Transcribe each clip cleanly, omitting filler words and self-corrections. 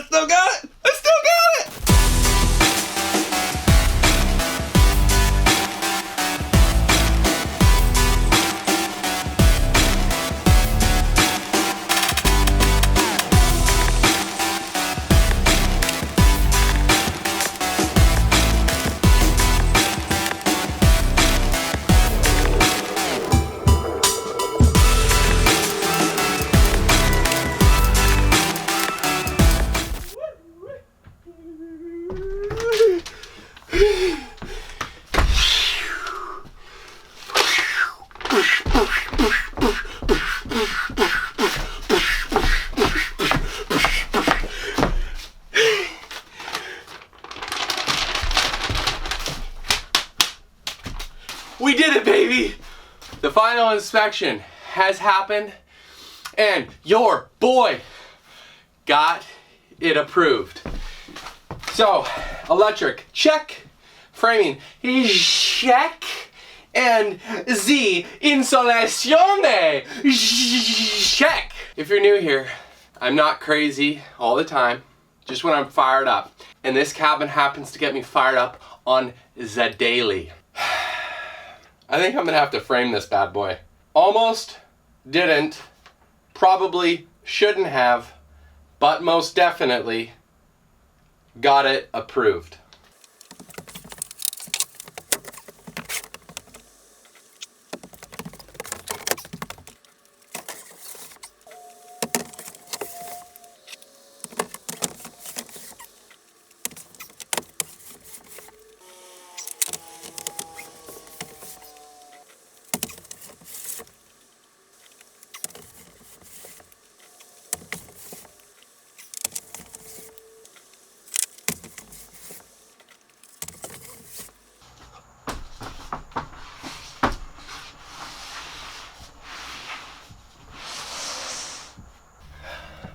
Still got it. I still got it. We did it, baby! The final inspection has happened, and your boy got it approved. So, electric, check. Framing, check. And the insolazione, check. If you're new here, I'm not crazy all the time, just when I'm fired up. And this cabin happens to get me fired up on the daily. I think I'm gonna have to frame this bad boy. Almost didn't, probably shouldn't have, but most definitely got it approved.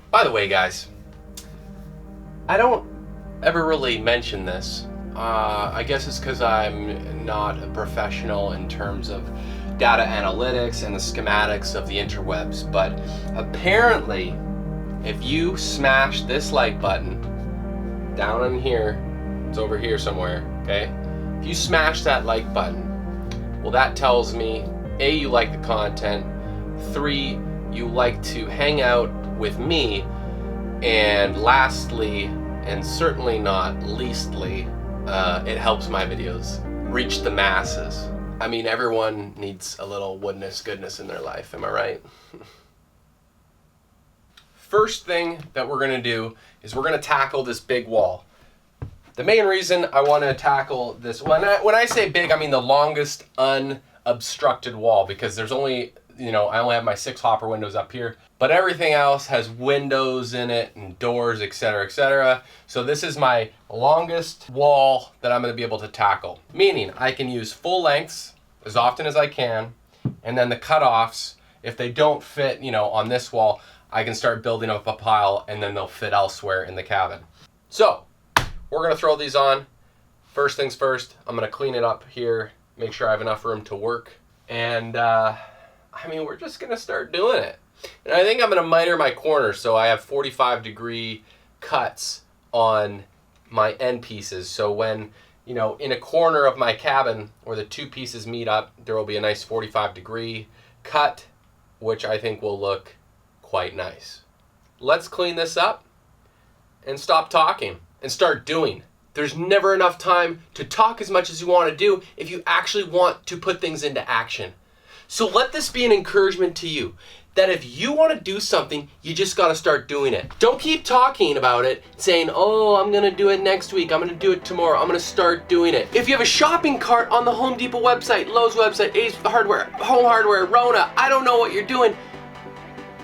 By the way, guys, I don't ever really mention this. I guess it's because I'm not a professional in terms of data analytics and the schematics of the interwebs, but apparently if you smash this like button down in here, it's over here somewhere, okay? If you smash that like button, well, that tells me A, you like the content, 3, you like to hang out with me, and lastly, and certainly not leastly, it helps my videos reach the masses. I mean, everyone needs a little woodness goodness in their life, am I right? First thing that we're gonna do is we're gonna tackle this big wall. The main reason I wanna tackle this, when I say big, I mean the longest unobstructed wall, because there's only, I only have my 6 hopper windows up here, but everything else has windows in it and doors, etc., etc. So this is my longest wall that I'm gonna be able to tackle, meaning I can use full lengths as often as I can, and then the cutoffs, if they don't fit, on this wall, I can start building up a pile and then they'll fit elsewhere in the cabin. So we're gonna throw these on. First things first, I'm gonna clean it up here, make sure I have enough room to work, and we're just gonna start doing it. And I think I'm gonna miter my corners so I have 45-degree cuts on my end pieces. So when, in a corner of my cabin where the 2 pieces meet up, there will be a nice 45-degree cut, which I think will look quite nice. Let's clean this up and stop talking and start doing. There's never enough time to talk as much as you want to do if you actually want to put things into action. So let this be an encouragement to you that if you want to do something, you just got to start doing it. Don't keep talking about it, saying, oh, I'm going to do it next week, I'm going to do it tomorrow, I'm going to start doing it. If you have a shopping cart on the Home Depot website, Lowe's website, Ace Hardware, Home Hardware, Rona, I don't know what you're doing,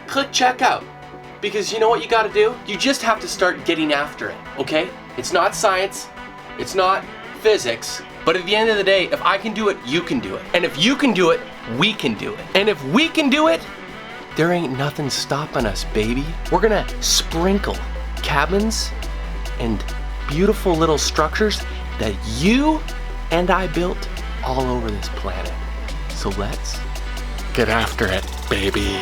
click checkout. Because you know what you got to do? You just have to start getting after it, okay? It's not science, it's not physics, but at the end of the day, if I can do it, you can do it. And if you can do it, we can do it. And if we can do it, there ain't nothing stopping us, baby. We're gonna sprinkle cabins and beautiful little structures that you and I built all over this planet. So let's get after it, baby.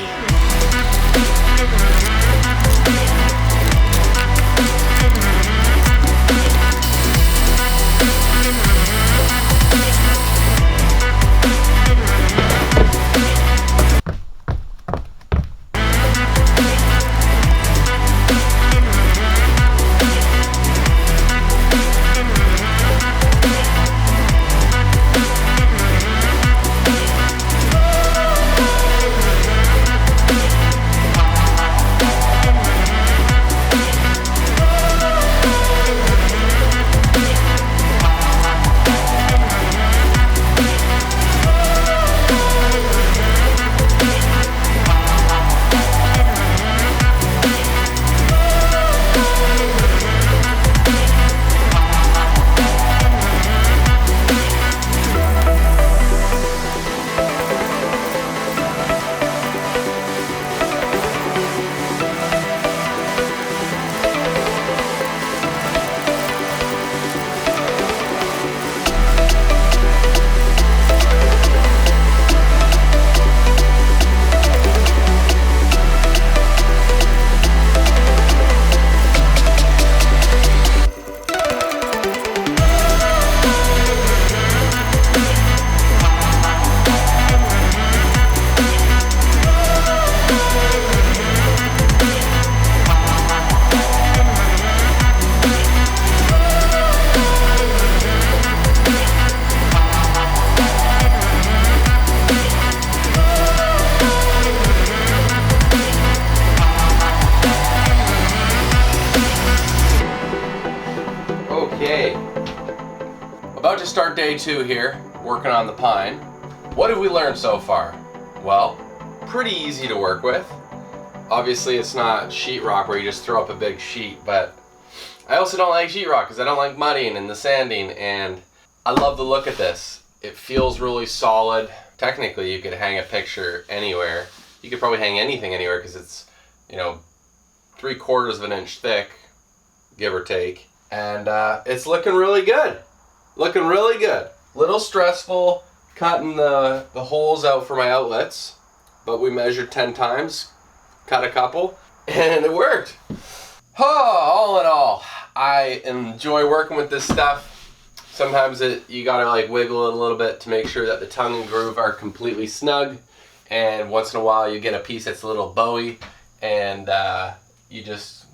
Okay, about to start day 2 here, working on the pine. What have we learned so far? Well, pretty easy to work with. Obviously it's not sheetrock where you just throw up a big sheet, but I also don't like sheetrock because I don't like mudding and the sanding, and I love the look of this. It feels really solid. Technically you could hang a picture anywhere. You could probably hang anything anywhere because it's, 3/4 of an inch thick, give or take. And it's looking really good. Looking really good. Little stressful cutting the holes out for my outlets, but we measured 10 times, cut a couple, and it worked. Oh, all in all, I enjoy working with this stuff. Sometimes you gotta like wiggle it a little bit to make sure that the tongue and groove are completely snug, and once in a while you get a piece that's a little bowy, and you just,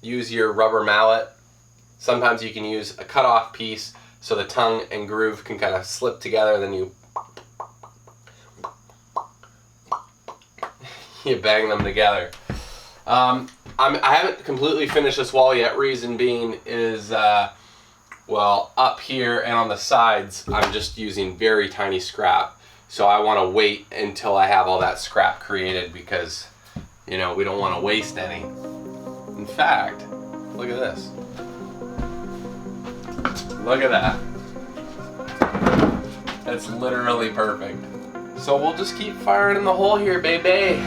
use your rubber mallet. Sometimes you can use a cut-off piece so the tongue and groove can kind of slip together, and then you bang them together. I haven't completely finished this wall yet. Reason being is, well, up here and on the sides, I'm just using very tiny scrap. So I want to wait until I have all that scrap created because, we don't want to waste any. In fact, look at this. Look at that. That's literally perfect. So we'll just keep firing in the hole here, baby.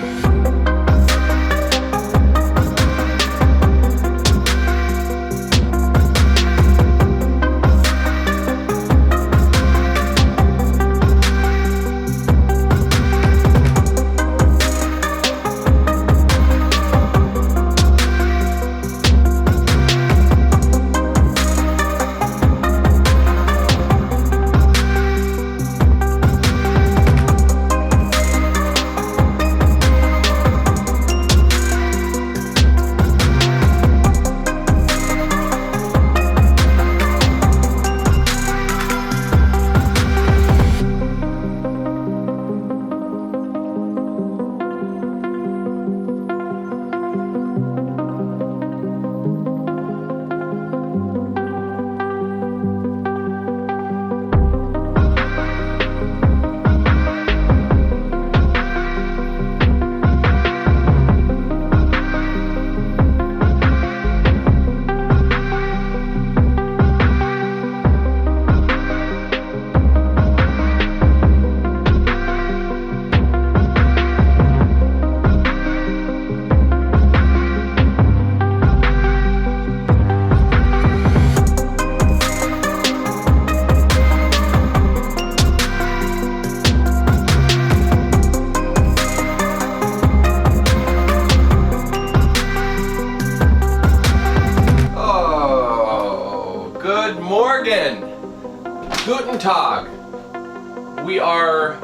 Good morning. Guten Tag. We are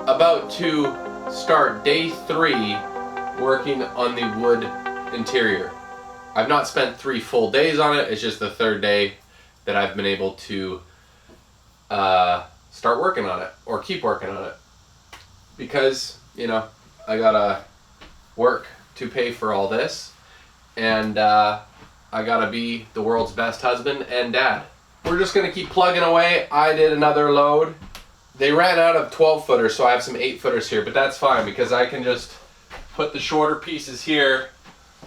about to start day 3 working on the wood interior. I've not spent 3 full days on it. It's just the 3rd day that I've been able to start working on it or keep working on it because, you know, I gotta work to pay for all this, and I gotta be the world's best husband and dad. We're just gonna keep plugging away. I did another load. They ran out of 12 footers, so I have some 8 footers here, but that's fine because I can just put the shorter pieces here,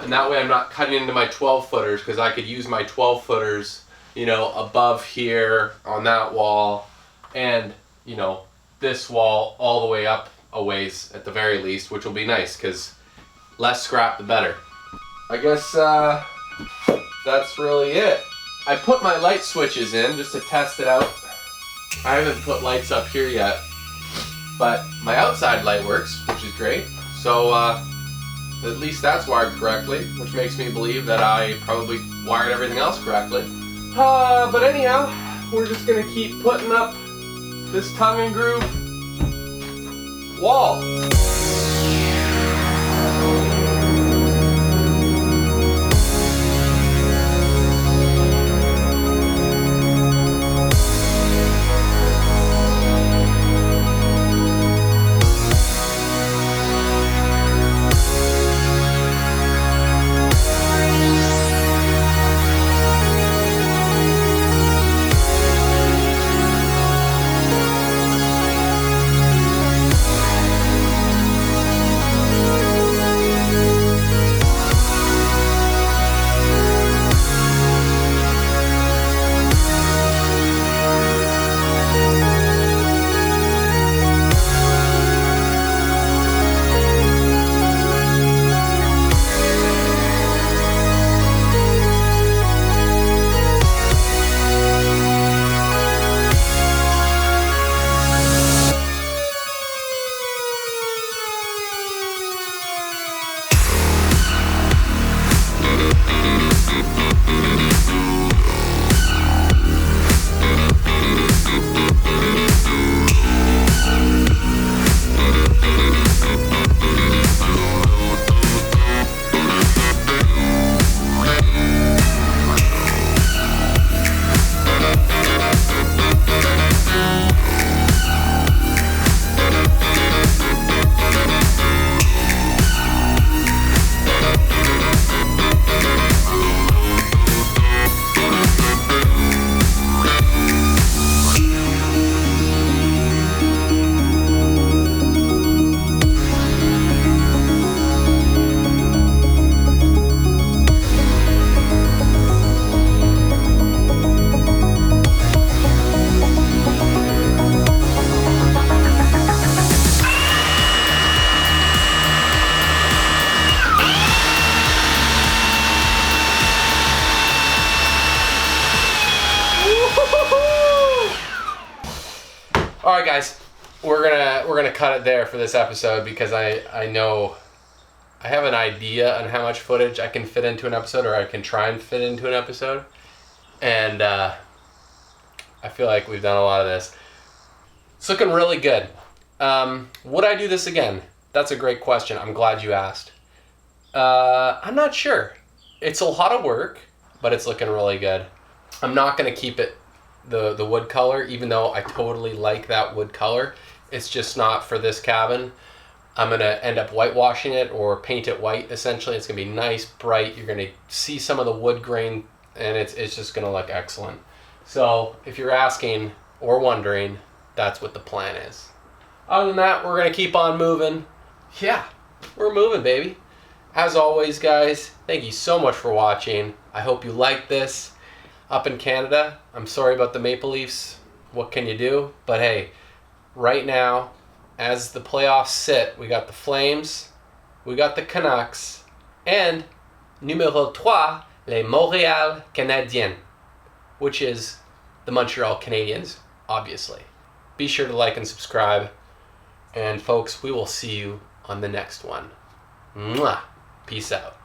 and that way I'm not cutting into my 12 footers, because I could use my 12 footers, you know, above here on that wall, and, you know, this wall all the way up a ways at the very least, which will be nice because less scrap the better. I guess that's really it. I put my light switches in just to test it out. I haven't put lights up here yet, but my outside light works, which is great. So at least that's wired correctly, which makes me believe that I probably wired everything else correctly. But anyhow, we're just gonna keep putting up this tongue and groove wall. All right, guys, we're gonna cut it there for this episode because I know I have an idea on how much footage I can fit into an episode, or I can try and fit into an episode, and I feel like we've done a lot of this. It's looking really good. Would I do this again? That's a great question. I'm glad you asked. I'm not sure. It's a lot of work, but it's looking really good. I'm not gonna keep it the wood color, even though I totally like that wood color. It's just not for this cabin. I'm gonna end up whitewashing it or paint it white. Essentially, it's gonna be nice, bright. You're gonna see some of the wood grain, and it's just gonna look excellent. So if you're asking or wondering, that's what the plan is. Other than that, we're gonna keep on moving. Yeah, we're moving, baby. As always, guys, thank you so much for watching. I hope you liked this. Up in Canada, I'm sorry about the Maple Leafs. What can you do? But hey, right now, as the playoffs sit, we got the Flames, we got the Canucks, and numéro 3, les Montréal Canadiens, which is the Montreal Canadiens, obviously. Be sure to like and subscribe. And folks, we will see you on the next one. Mwah. Peace out.